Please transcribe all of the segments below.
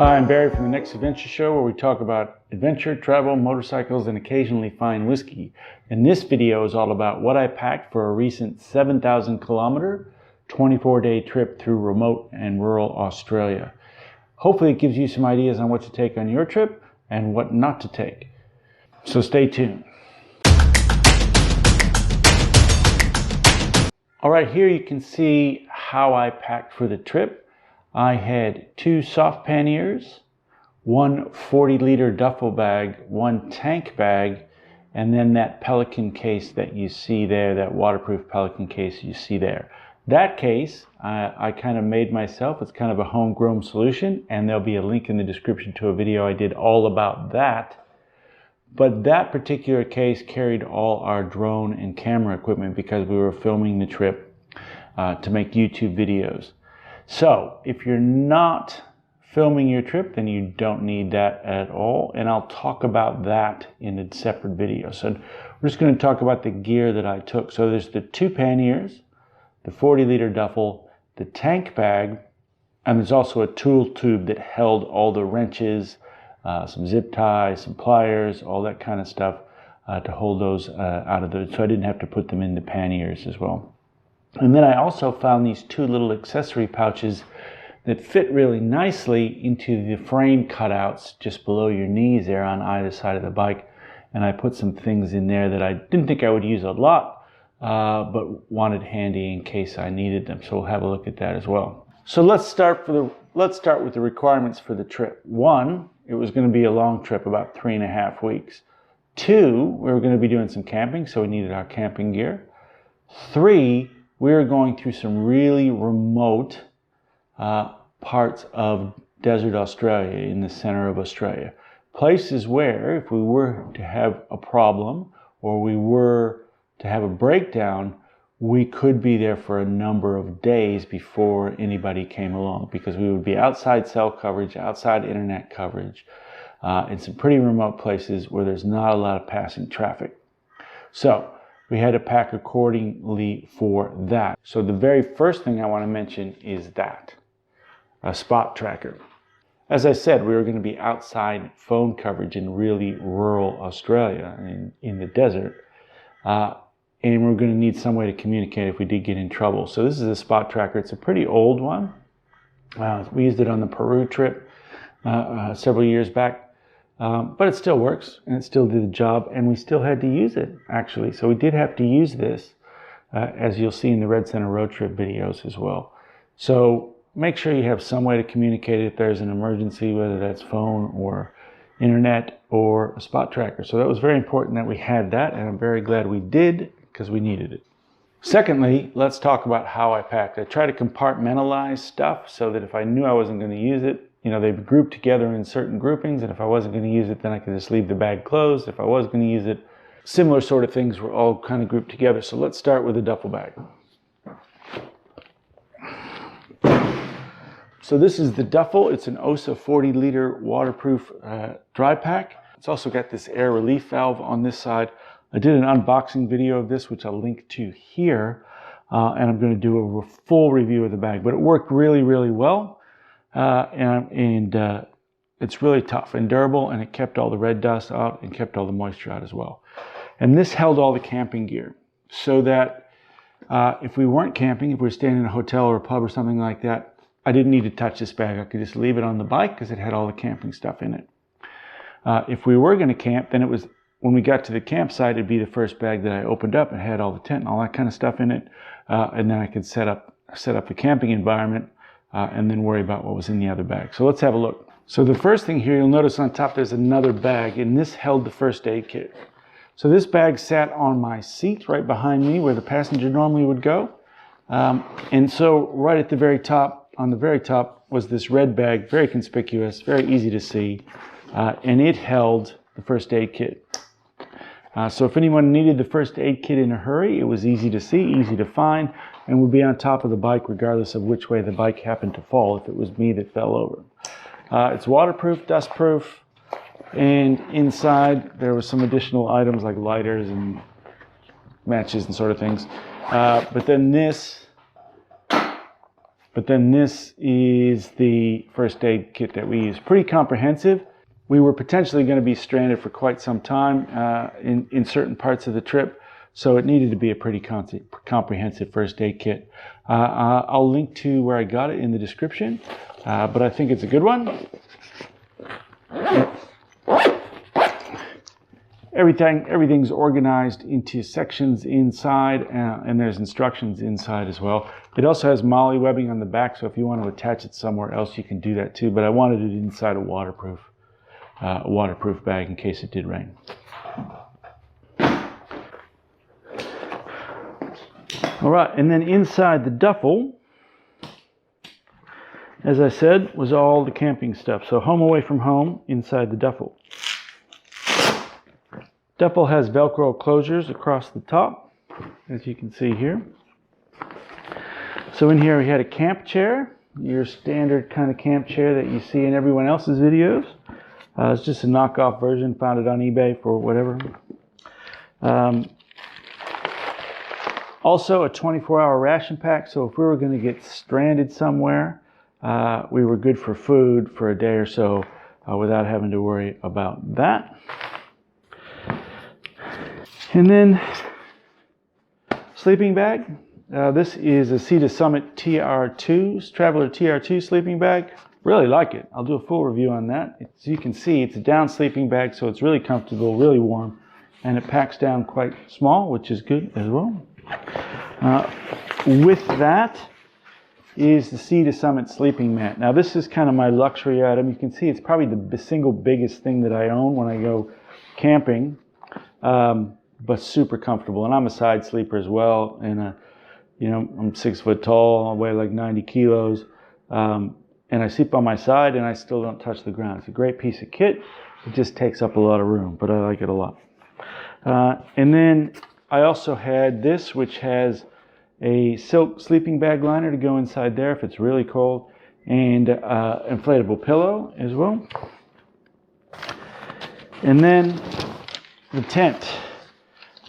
Hi, I'm Barry from the Next Adventure Show, where we talk about adventure, travel, motorcycles, and occasionally fine whiskey. And this video is all about what I packed for a recent 7,000 kilometer, 24-day trip through remote and rural Australia. Hopefully it gives you some ideas on what to take on your trip and what not to take. So stay tuned. All right, here you can see how I packed for the trip. I had 2 soft panniers, 1 40-liter duffel bag, 1 tank bag, and then that Pelican case that you see there, that waterproof Pelican case you see there. That case, I kind of made myself. It's kind of a homegrown solution, and there'll be a link in the description to a video I did all about that. But that particular case carried all our drone and camera equipment because we were filming the trip to make YouTube videos. So if you're not filming your trip, then you don't need that at all. And I'll talk about that in a separate video. So we're just going to talk about the gear that I took. So there's the 2 panniers, the 40-liter duffel, the tank bag, and there's also a tool tube that held all the wrenches, some zip ties, some pliers, all that kind of stuff to hold those out of the, so I didn't have to put them in the panniers as well. And then I also found these 2 little accessory pouches that fit really nicely into the frame cutouts just below your knees there on either side of the bike. And I put some things in there that I didn't think I would use a lot, but wanted handy in case I needed them. So we'll have a look at that as well. So let's start with the requirements for the trip. 1, it was going to be a long trip, about 3.5 weeks. 2, we were going to be doing some camping, so we needed our camping gear. 3, we were going through some really remote parts of desert Australia, in the center of Australia. Places where if we were to have a problem or we were to have a breakdown, we could be there for a number of days before anybody came along, because we would be outside cell coverage, outside internet coverage, in some pretty remote places where there's not a lot of passing traffic. So we had to pack accordingly for that. So the very first thing I want to mention is that, a spot tracker. As I said, we were going to be outside phone coverage in really rural Australia, in the desert. And we're going to need some way to communicate if we did get in trouble. So this is a spot tracker. It's a pretty old one. We used it on the Peru trip several years back. But it still works, and it still did the job, and we still had to use it, actually. So we did have to use this, as you'll see in the Red Center road trip videos as well. So make sure you have some way to communicate if there's an emergency, whether that's phone or internet or a spot tracker. So that was very important that we had that, and I'm very glad we did, because we needed it. Secondly, let's talk about how I packed. I try to compartmentalize stuff so that if I knew I wasn't going to use it, they would group together in certain groupings, and if I wasn't going to use it, then I could just leave the bag closed. If I was going to use it, similar sort of things were all kind of grouped together. So let's start with the duffel bag. So this is the duffel. It's an OSA 40-liter waterproof dry pack. It's also got this air relief valve on this side. I did an unboxing video of this, which I'll link to here, and I'm going to do a full review of the bag. But it worked really, really well. And it's really tough and durable, and it kept all the red dust out and kept all the moisture out as well. And this held all the camping gear, so that if we weren't camping, if we were staying in a hotel or a pub or something like that, I didn't need to touch this bag. I could just leave it on the bike because it had all the camping stuff in it. If we were going to camp, then it was, when we got to the campsite, it'd be the first bag that I opened up and had all the tent and all that kind of stuff in it, and then I could set up the camping environment. And then worry about what was in the other bag. So let's have a look. So the first thing here, you'll notice on top there's another bag, and this held the first aid kit. So this bag sat on my seat right behind me where the passenger normally would go. And so right at the very top, on the very top, was this red bag, very conspicuous, very easy to see, and it held the first aid kit. So if anyone needed the first aid kit in a hurry, it was easy to see, easy to find, and would be on top of the bike regardless of which way the bike happened to fall, if it was me that fell over. It's waterproof, dustproof, and inside there was some additional items like lighters and matches and sort of things. But then this But then this is the first aid kit that we use. Pretty comprehensive. We were potentially going to be stranded for quite some time in certain parts of the trip, so it needed to be a pretty comprehensive first aid kit. I'll link to where I got it in the description, but I think it's a good one. Everything's organized into sections inside, and there's instructions inside as well. It also has MOLLE webbing on the back, so if you want to attach it somewhere else, you can do that too. But I wanted it inside a waterproof bag in case it did rain. All right, and then inside the duffel, as I said, was all the camping stuff. So home away from home inside the duffel. Duffel has Velcro closures across the top, as you can see here. So in here we had a camp chair, your standard kind of camp chair that you see in everyone else's videos. It's just a knockoff version, found it on eBay for whatever. Also a 24-hour ration pack, so if we were going to get stranded somewhere, we were good for food for a day or so without having to worry about that. And then sleeping bag. This is a Sea to Summit TR2, Traveler TR2 sleeping bag. Really like it. I'll do a full review on that. As you can see, it's a down sleeping bag, so it's really comfortable, really warm, and it packs down quite small, which is good as well. With that is the Sea to Summit sleeping mat. Now this is kind of my luxury item. You can see it's probably the single biggest thing that I own when I go camping. But super comfortable, and I'm a side sleeper as well, and I'm 6 foot tall, I weigh like 90 kilos, and I sleep on my side and I still don't touch the ground. It's a great piece of kit. It just takes up a lot of room, but I like it a lot. And then I also had this, which has a silk sleeping bag liner to go inside there if it's really cold, and inflatable pillow as well. And then the tent.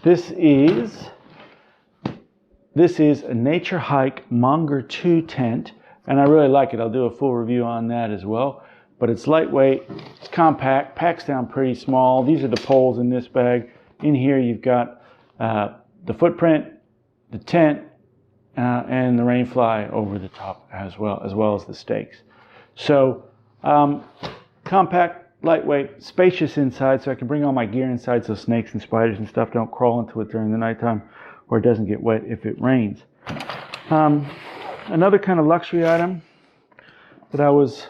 This is a Nature Hike Monger 2 tent, and I really like it. I'll do a full review on that as well. But it's lightweight, it's compact, packs down pretty small. These are the poles in this bag. In here you've got the footprint, the tent, and the rain fly over the top as well as the stakes. So compact, lightweight, spacious inside, so I can bring all my gear inside so snakes and spiders and stuff don't crawl into it during the nighttime, or it doesn't get wet if it rains. Another kind of luxury item that I was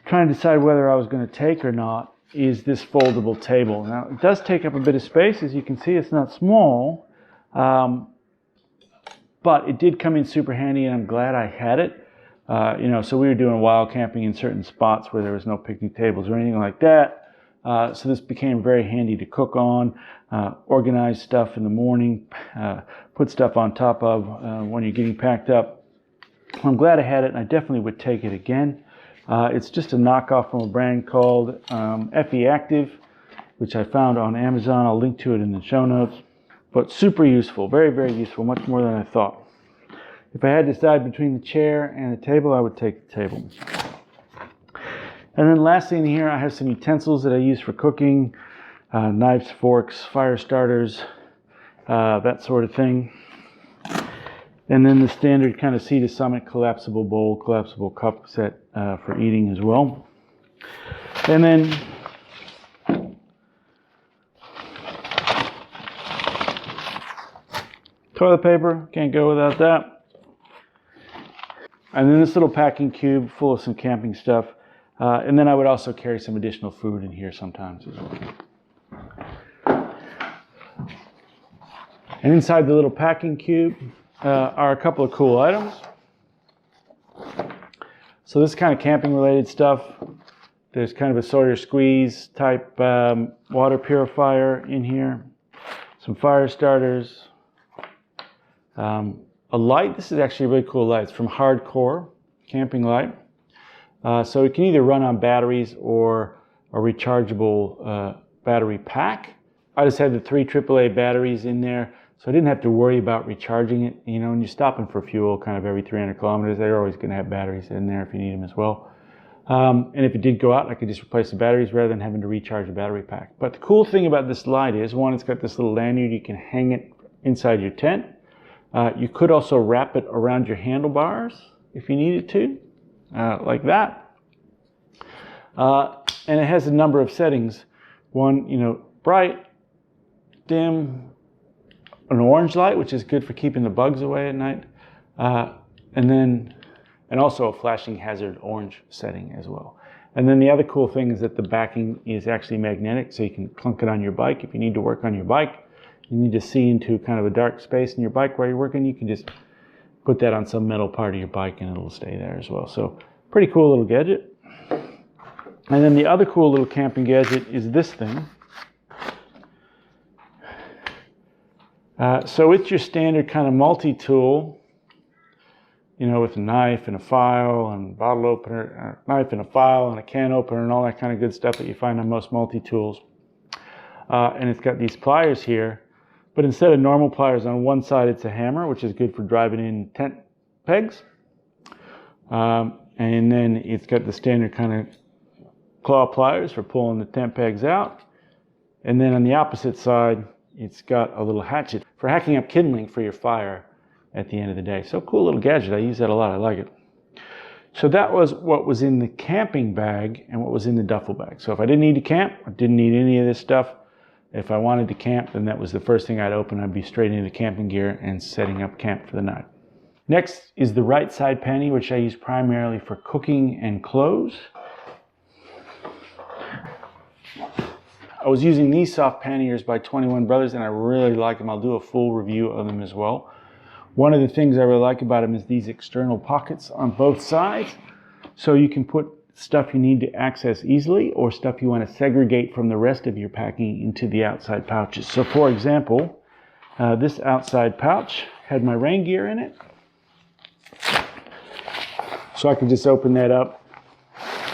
trying to decide whether I was going to take or not is this foldable table. Now it does take up a bit of space. As you can see, it's not small, but it did come in super handy, and I'm glad I had it. So we were doing wild camping in certain spots where there was no picnic tables or anything like that. So this became very handy to cook on, organize stuff in the morning, put stuff on top of when you're getting packed up. I'm glad I had it, and I definitely would take it again. It's just a knockoff from a brand called FE Active, which I found on Amazon. I'll link to it in the show notes. But super useful, very, very useful, much more than I thought. If I had to decide between the chair and the table, I would take the table. And then lastly in here, I have some utensils that I use for cooking, knives, forks, fire starters, that sort of thing. And then the standard kind of Sea to Summit collapsible bowl, collapsible cup set for eating as well. And then toilet paper, can't go without that. And then this little packing cube full of some camping stuff. And then I would also carry some additional food in here sometimes as well. And inside the little packing cube are a couple of cool items. So this is kind of camping related stuff. There's kind of a Sawyer Squeeze type water purifier in here. Some fire starters. A light. This is actually a really cool light. It's from Hardcore Camping Light. So it can either run on batteries or a rechargeable battery pack. I just had the 3 AAA batteries in there, So I didn't have to worry about recharging it. You know, when you're stopping for fuel kind of every 300 kilometers, they're always going to have batteries in there if you need them as well. And if it did go out, I could just replace the batteries rather than having to recharge the battery pack. But the cool thing about this light is, one, it's got this little lanyard. You can hang it inside your tent. You could also wrap it around your handlebars if you needed to, like that. And it has a number of settings. One, you know, bright, dim, an orange light, which is good for keeping the bugs away at night, and also a flashing hazard orange setting as well. And then the other cool thing is that the backing is actually magnetic, so you can clunk it on your bike. If you need to work on your bike, you need to see into kind of a dark space in your bike while you're working, you can just put that on some metal part of your bike and it'll stay there as well. So pretty cool little gadget. And then the other cool little camping gadget is this thing. So it's your standard kind of multi-tool, you know, with a knife and a file and bottle opener, knife and a file and a can opener and all that kind of good stuff that you find on most multi-tools. And it's got these pliers here, but instead of normal pliers on one side, it's a hammer, which is good for driving in tent pegs. And then it's got the standard kind of claw pliers for pulling the tent pegs out. And then on the opposite side, it's got a little hatchet for hacking up kindling for your fire at the end of the day. So cool little gadget. I use that a lot. I like it. So that was what was in the camping bag and what was in the duffel bag. So if I didn't need to camp, I didn't need any of this stuff. If I wanted to camp, then that was the first thing I'd open. I'd be straight into camping gear and setting up camp for the night. Next is the right side pannier, which I use primarily for cooking and clothes. I was using these soft panniers by 21 Brothers, and I really like them. I'll do a full review of them as well. One of the things I really like about them is these external pockets on both sides. So you can put stuff you need to access easily or stuff you want to segregate from the rest of your packing into the outside pouches. So for example, this outside pouch had my rain gear in it. So I could just open that up.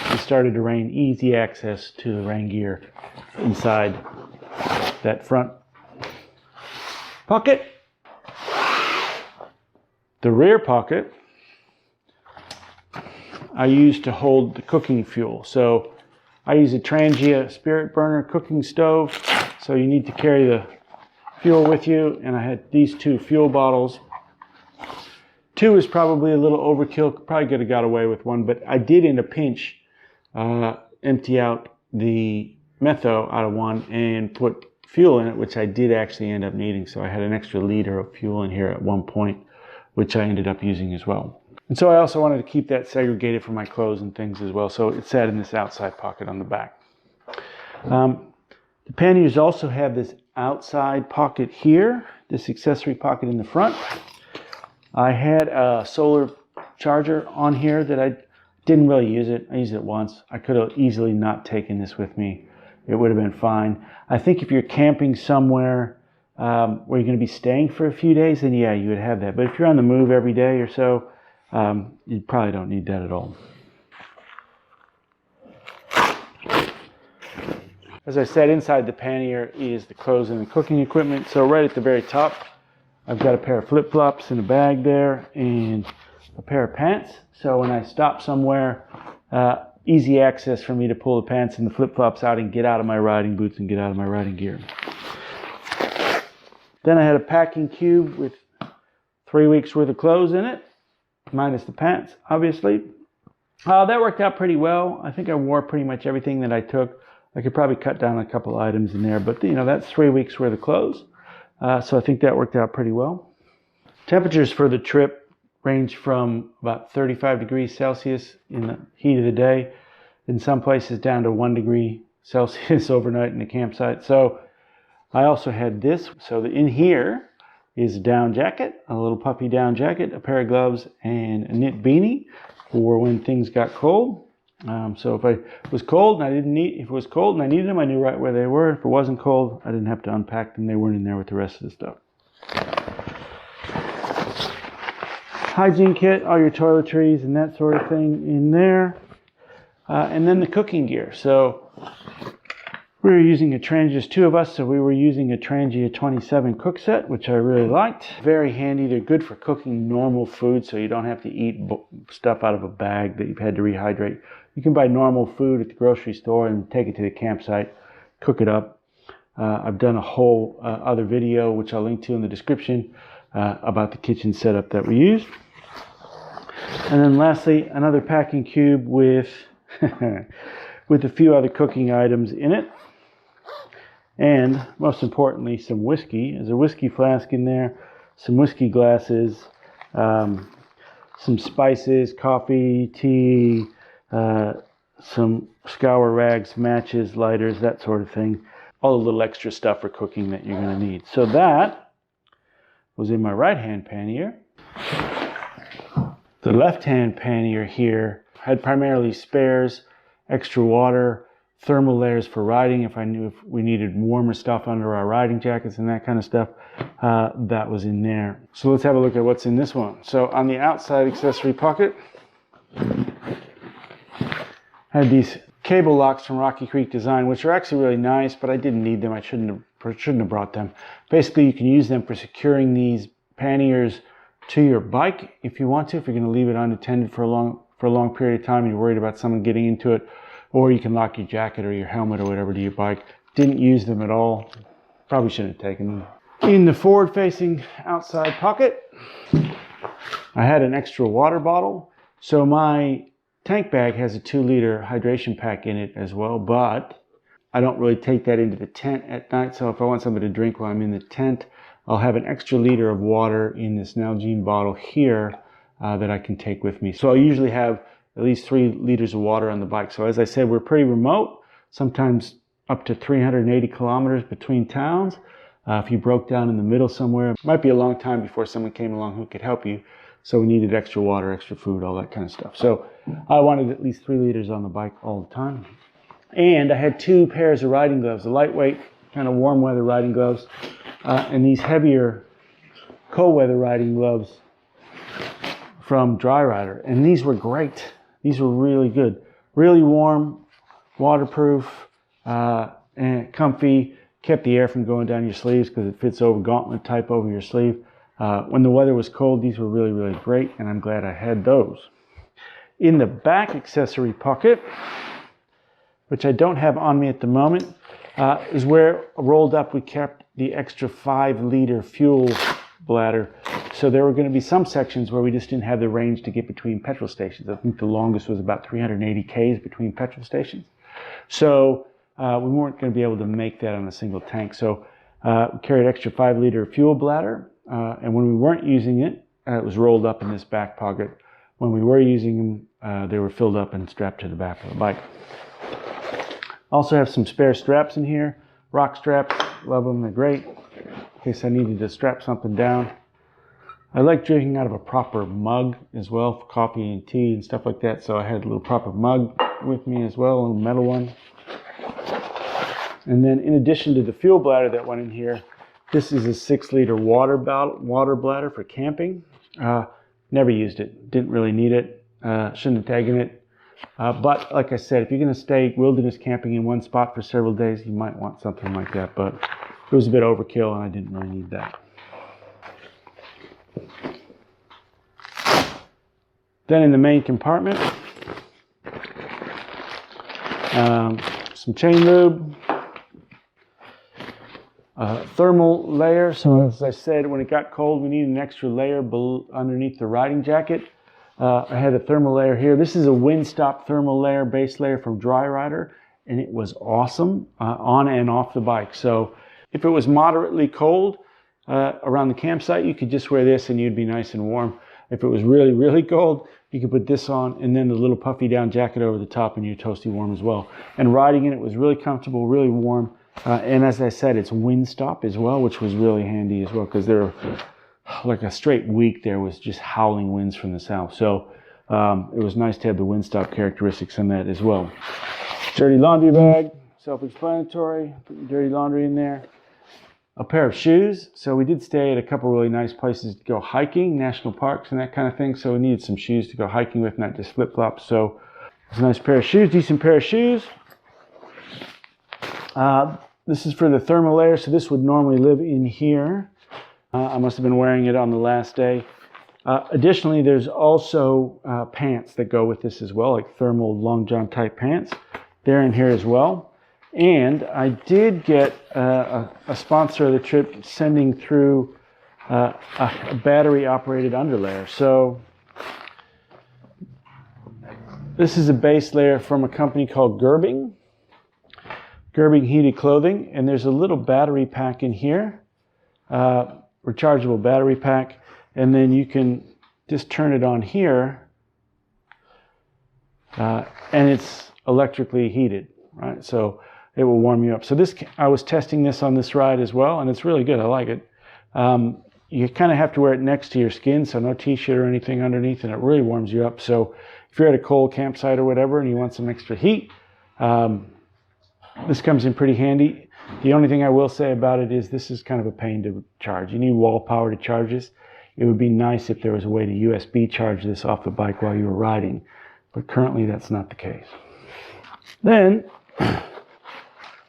It started to rain, easy access to the rain gear inside that front pocket. The rear pocket I use to hold the cooking fuel. So I use a Trangia spirit burner cooking stove. So you need to carry the fuel with you. And I had these two fuel bottles. Two is probably a little overkill. Probably could have got away with one, but I did in a pinch empty out the metho out of one and put fuel in it, which I did actually end up needing. So I had an extra liter of fuel in here at one point, which I ended up using as well. And so I also wanted to keep that segregated from my clothes and things as well. So it sat in this outside pocket on the back. The panniers also have this outside pocket here, this accessory pocket in the front. I had a solar charger on here that I didn't really use it. I used it once. I could have easily not taken this with me. It would have been fine. I think if you're camping somewhere where you're going to be staying for a few days, then yeah, you would have that. But if you're on the move every day or so, you probably don't need that at all. As I said, inside the pannier is the clothes and the cooking equipment. So right at the very top, I've got a pair of flip-flops in a bag there and a pair of pants. So when I stop somewhere, easy access for me to pull the pants and the flip-flops out and get out of my riding boots and get out of my riding gear. Then I had a packing cube with 3 weeks worth of clothes in it, minus the pants, obviously. That worked out pretty well. I think I wore pretty much everything that I took. I could probably cut down a couple items in there, but you know, that's 3 weeks worth of clothes. So I think that worked out pretty well. Temperatures for the trip range from about 35 degrees Celsius in the heat of the day, in some places down to 1 degree Celsius overnight in the campsite. So I also had this. So in here is a down jacket, a little puffy down jacket, a pair of gloves, and a knit beanie for when things got cold. So if it was cold and I needed them, I knew right where they were. If it wasn't cold, I didn't have to unpack them. They weren't in there with the rest of the stuff. Hygiene kit, all your toiletries and that sort of thing in there. And then the cooking gear. So We were using a Trangia, just two of us, so we were using a Trangia 27 cook set, which I really liked. Very handy. They're good for cooking normal food, so you don't have to eat stuff out of a bag that you've had to rehydrate. You can buy normal food at the grocery store and take it to the campsite, cook it up. I've done a whole other video, which I'll link to in the description, about the kitchen setup that we used. And then lastly, another packing cube with with a few other cooking items in it. And most importantly, some whiskey. There's a whiskey flask in there, some whiskey glasses, some spices, coffee, tea, some scour rags, matches, lighters, that sort of thing. All the little extra stuff for cooking that you're going to need. So that was in my right-hand pannier. The left-hand pannier here had primarily spares, extra water, thermal layers for riding if we needed warmer stuff under our riding jackets and that kind of stuff. That was in there. So let's have a look at what's in this one. So on the outside accessory pocket, I had these cable locks from Rocky Creek Design, which are actually really nice, but I didn't need them. I shouldn't have brought them. Basically, you can use them for securing these panniers to your bike if you want to, if you're going to leave it unattended for a long period of time and you're worried about someone getting into it. Or you can lock your jacket or your helmet or whatever to your bike. Didn't use them at all. Probably shouldn't have taken them. In the forward-facing outside pocket, I had an extra water bottle. So my tank bag has a 2-liter hydration pack in it as well, but I don't really take that into the tent at night. So if I want something to drink while I'm in the tent, I'll have an extra liter of water in this Nalgene bottle here that I can take with me. So I usually have at least 3 liters of water on the bike. So as I said, we're pretty remote, sometimes up to 380 kilometers between towns. If you broke down in the middle somewhere, it might be a long time before someone came along who could help you. So we needed extra water, extra food, all that kind of stuff. So I wanted at least 3 liters on the bike all the time. And I had 2 pairs of riding gloves, the lightweight, kind of warm weather riding gloves, and these heavier cold weather riding gloves from Dry Rider. And these were great. These were really good, really warm, waterproof, and comfy. Kept the air from going down your sleeves because it fits over gauntlet type over your sleeve. When the weather was cold, these were really, really great, and I'm glad I had those. In the back accessory pocket, which I don't have on me at the moment, is where rolled up we kept the extra 5-liter fuel bladder. So there were going to be some sections where we just didn't have the range to get between petrol stations. I think the longest was about 380 Ks between petrol stations. So we weren't going to be able to make that on a single tank. So we carried extra 5-liter fuel bladder. And when we weren't using it, it was rolled up in this back pocket. When we were using them, they were filled up and strapped to the back of the bike. Also have some spare straps in here. Rock straps, love them, they're great. In case I needed to strap something down. I like drinking out of a proper mug as well for coffee and tea and stuff like that. So I had a little proper mug with me as well, a little metal one. And then in addition to the fuel bladder that went in here, this is a 6-liter water bladder for camping. Never used it, didn't really need it, shouldn't have taken it. But like I said, if you're going to stay wilderness camping in one spot for several days, you might want something like that. But it was a bit overkill and I didn't really need that. Then in the main compartment, some chain lube, thermal layer. So as I said, when it got cold, we needed an extra layer underneath the riding jacket. I had a thermal layer here. This is a Windstop thermal layer, base layer from Dry Rider, and it was awesome on and off the bike. So if it was moderately cold around the campsite, you could just wear this and you'd be nice and warm. If it was really, really cold, you could put this on and then the little puffy down jacket over the top and you're toasty warm as well. And riding in it was really comfortable, really warm. And as I said, it's Windstop as well, which was really handy as well because there were like a straight week there was just howling winds from the south. So it was nice to have the Windstop characteristics in that as well. Dirty laundry bag, self-explanatory, put your dirty laundry in there. A pair of shoes. So we did stay at a couple really nice places to go hiking, national parks and that kind of thing. So we needed some shoes to go hiking with, not just flip-flops. So it's a nice pair of shoes, decent pair of shoes. This is for the thermal layer, so this would normally live in here. I must have been wearing it on the last day. Additionally, there's also pants that go with this as well, like thermal long john type pants. They're in here as well. And I did get a sponsor of the trip sending through a battery operated underlayer. So this is a base layer from a company called Gerald Heated Clothing, and there's a little battery pack in here, rechargeable battery pack, and then you can just turn it on here, and it's electrically heated, right? So it will warm you up. So this, I was testing this on this ride as well, and it's really good. I like it. You kind of have to wear it next to your skin, so no t-shirt or anything underneath, and it really warms you up. So if you're at a cold campsite or whatever and you want some extra heat, this comes in pretty handy. The only thing I will say about it is this is kind of a pain to charge. You need wall power to charge this. It would be nice if there was a way to USB charge this off the bike while you were riding, but currently that's not the case. Then,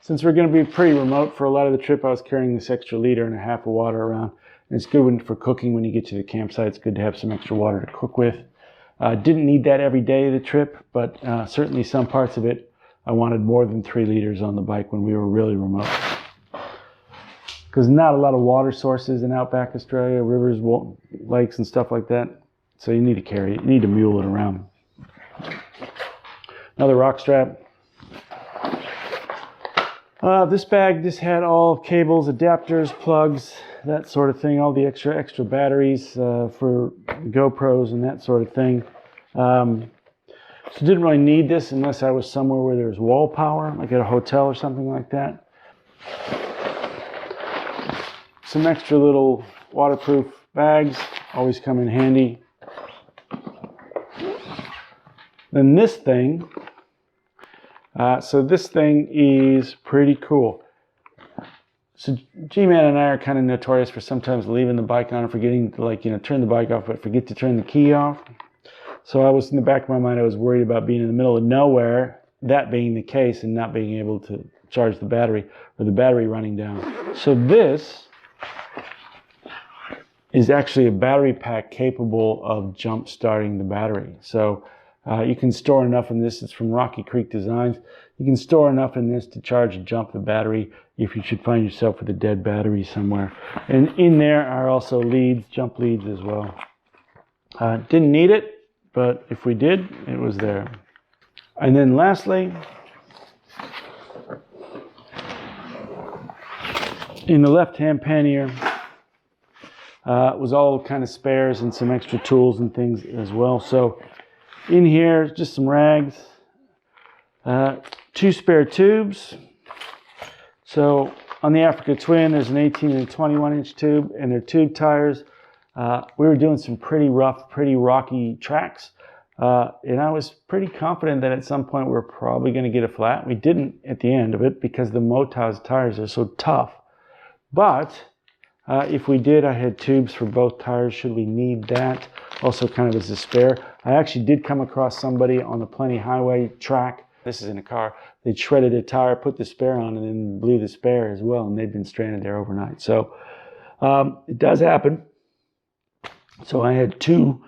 since we're going to be pretty remote for a lot of the trip, I was carrying this extra 1.5 liters of water around. And it's good for cooking when you get to the campsite. It's good to have some extra water to cook with. Didn't need that every day of the trip, but certainly some parts of it I wanted more than 3 liters on the bike when we were really remote. Because not a lot of water sources in outback Australia, rivers, lakes, and stuff like that. So you need to carry it. You need to mule it around. Another rock strap. This bag just had all cables, adapters, plugs, that sort of thing. All the extra batteries for GoPros and that sort of thing. So didn't really need this unless I was somewhere where there's wall power, like at a hotel or something like that. Some extra little waterproof bags always come in handy. Then this thing, so this thing is pretty cool. So G-mann and I are kind of notorious for sometimes leaving the bike on and forgetting to turn the bike off, but forget to turn the key off. So I was, in the back of my mind, I was worried about being in the middle of nowhere, that being the case, and not being able to charge the battery, or the battery running down. So this is actually a battery pack capable of jump starting the battery. So you can store enough in this. It's from Rocky Creek Designs. You can store enough in this to charge and jump the battery if you should find yourself with a dead battery somewhere. And in there are also leads, jump leads as well. Didn't need it, but if we did, it was there. And then lastly, in the left-hand pannier was all kind of spares and some extra tools and things as well. So in here, just some rags, 2 spare tubes. So on the Africa Twin, there's an 18 and a 21-inch tube, and they're tube tires. We were doing some pretty rough, pretty rocky tracks, and I was pretty confident that at some point we were probably going to get a flat. We didn't at the end of it because the Moto's tires are so tough. But if we did, I had tubes for both tires should we need that, also kind of as a spare. I actually did come across somebody on the Plenty Highway track. This is in a car. They shredded a tire, put the spare on, and then blew the spare as well, and they'd been stranded there overnight. So it does happen. So I had 2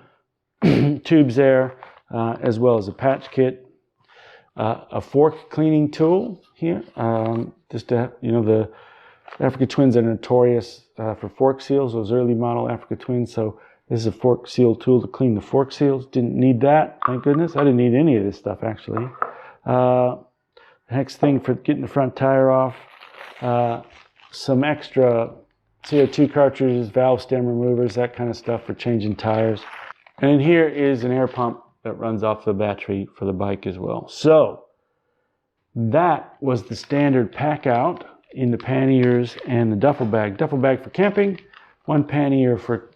tubes there, as well as a patch kit, a fork cleaning tool here. Just to, the Africa Twins are notorious for fork seals, those early model Africa Twins. So this is a fork seal tool to clean the fork seals. Didn't need that, thank goodness. I didn't need any of this stuff actually. Next thing for getting the front tire off, some extra CO2 cartridges, valve stem removers, that kind of stuff for changing tires. And in here is an air pump that runs off the battery for the bike as well. So that was the standard pack out in the panniers and the duffel bag. Duffel bag for camping, 1 pannier for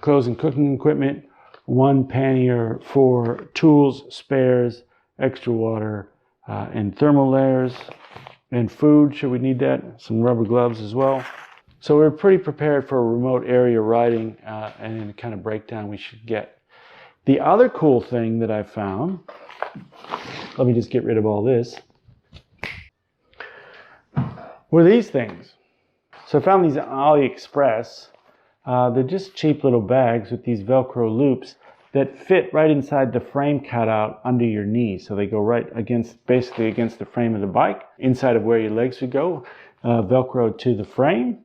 clothes and cooking equipment, 1 pannier for tools, spares, extra water, and thermal layers, and food should we need that, some rubber gloves as well. So we're pretty prepared for a remote area riding and the kind of breakdown we should get. The other cool thing that I found, let me just get rid of all this. were these things. So I found these on AliExpress. They're just cheap little bags with these Velcro loops that fit right inside the frame cutout under your knee. So they go right against, basically against the frame of the bike, inside of where your legs would go, Velcro to the frame.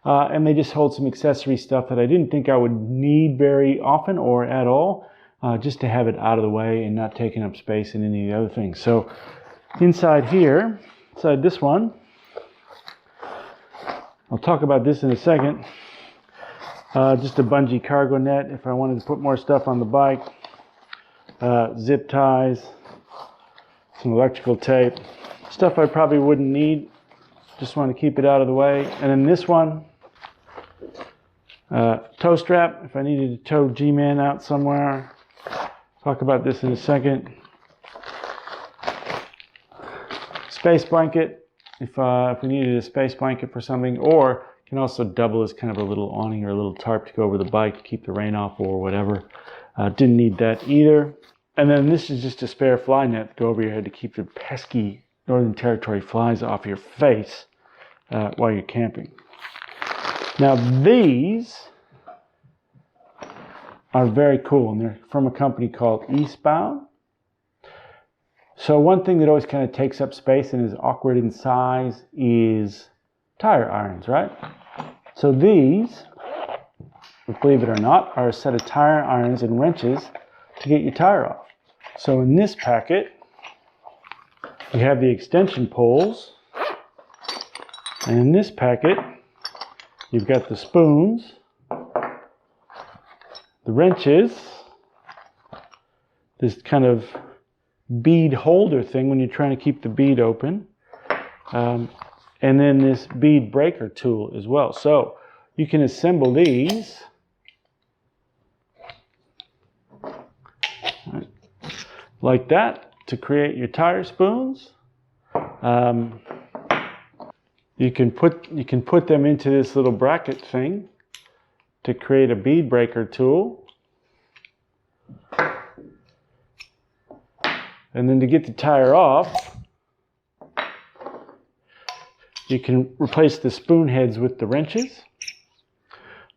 And they just hold some accessory stuff that I didn't think I would need very often or at all, just to have it out of the way and not taking up space in any of the other things. So inside here, inside this one, I'll talk about this in a second. Just a bungee cargo net if I wanted to put more stuff on the bike. Zip ties, some electrical tape, stuff I probably wouldn't need. Just want to keep it out of the way. And then this one, tow strap if I needed to tow G-mann out somewhere. Talk about this in a second. Space blanket if we needed a space blanket for something, or can also double as kind of a little awning or a little tarp to go over the bike to keep the rain off or whatever. Didn't need that either. And then this is just a spare fly net to go over your head to keep the pesky Northern Territory flies off your face while you're camping. Now these are very cool, and they're from a company called Eastbound. So one thing that always kind of takes up space and is awkward in size is tire irons, right? So these, believe it or not, are a set of tire irons and wrenches to get your tire off. So in this packet, we have the extension poles. And in this packet, you've got the spoons, the wrenches, this kind of bead holder thing when you're trying to keep the bead open. And then this bead breaker tool as well. So you can assemble these like that to create your tire spoons. You can put them into this little bracket thing to create a bead breaker tool. And then to get the tire off, you can replace the spoon heads with the wrenches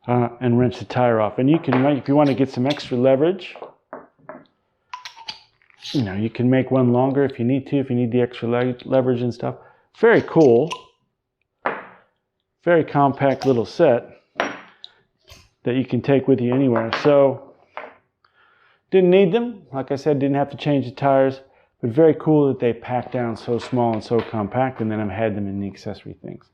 and wrench the tire off. And you can, if you want to get some extra leverage, you know, you can make one longer if you need to, if you need the extra leverage and stuff. Very cool. Very compact little set that you can take with you anywhere. So, didn't need them. Like I said, didn't have to change the tires. But very cool that they pack down so small and so compact, and then I had them in the accessory things.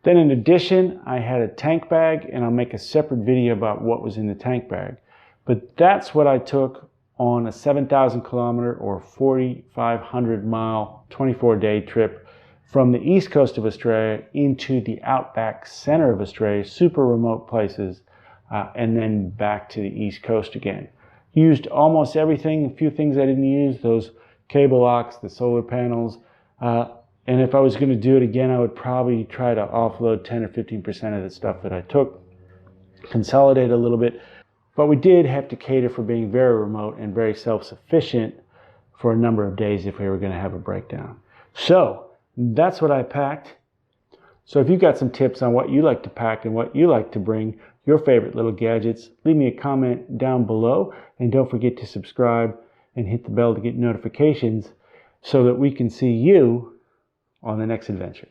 Then in addition, I had a tank bag, and I'll make a separate video about what was in the tank bag. But that's what I took on a 7,000 kilometer or 4,500 mile, 24-day trip from the east coast of Australia into the outback center of Australia, super remote places, and then back to the east coast again. Used almost everything. A few things I didn't use, those cable locks, the solar panels, and if I was going to do it again, I would probably try to offload 10 or 15% of the stuff that I took, consolidate a little bit. But we did have to cater for being very remote and very self-sufficient for a number of days if we were going to have a breakdown. So that's what I packed. So if you've got some tips on what you like to pack and what you like to bring, your favorite little gadgets, leave me a comment down below, and don't forget to subscribe and hit the bell to get notifications so that we can see you on the next adventure.